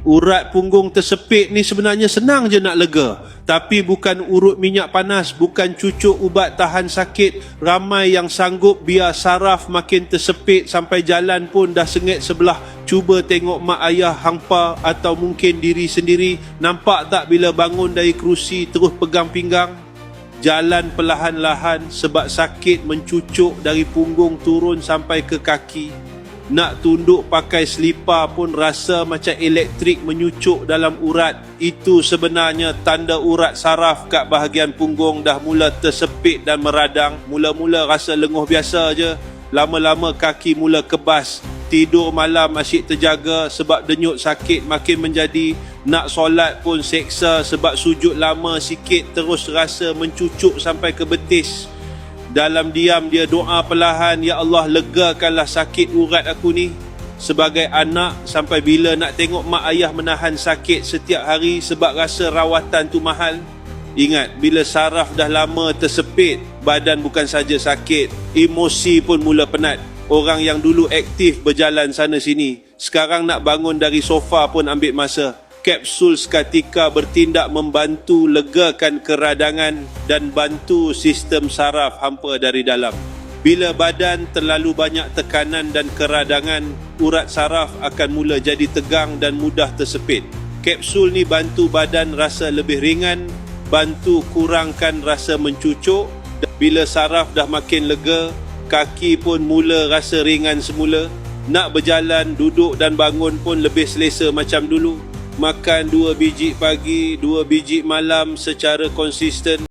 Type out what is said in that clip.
Urat punggung tersepit ni sebenarnya senang je nak lega. Tapi bukan urut minyak panas, bukan cucuk ubat tahan sakit. Ramai yang sanggup biar saraf makin tersepit sampai jalan pun dah sengit sebelah. Cuba tengok mak ayah hangpa atau mungkin diri sendiri. Nampak tak bila bangun dari kerusi terus pegang pinggang? Jalan perlahan-lahan sebab sakit mencucuk dari punggung turun sampai ke kaki. Nak tunduk pakai selipar pun rasa macam elektrik menyucuk dalam urat. Itu sebenarnya tanda urat saraf kat bahagian punggung dah mula tersepit dan meradang. Mula-mula rasa lenguh biasa je. Lama-lama kaki mula kebas. Tidur malam asyik terjaga sebab denyut sakit makin menjadi. Nak solat pun seksa sebab sujud lama sikit terus rasa mencucuk sampai ke betis. Dalam diam dia doa perlahan, ya Allah legakanlah sakit urat aku ni. Sebagai anak, sampai bila nak tengok mak ayah menahan sakit setiap hari sebab rasa rawatan tu mahal. Ingat, bila saraf dah lama tersepit, badan bukan saja sakit, emosi pun mula penat. Orang yang dulu aktif berjalan sana sini, sekarang nak bangun dari sofa pun ambil masa. Kapsul seketika bertindak membantu legakan keradangan dan bantu sistem saraf hampa dari dalam. Bila badan terlalu banyak tekanan dan keradangan, urat saraf akan mula jadi tegang dan mudah tersepit. Kapsul ni bantu badan rasa lebih ringan, bantu kurangkan rasa mencucuk. Bila saraf dah makin lega, kaki pun mula rasa ringan semula. Nak berjalan, duduk dan bangun pun lebih selesa macam dulu. Makan 2 biji pagi, 2 biji malam secara konsisten.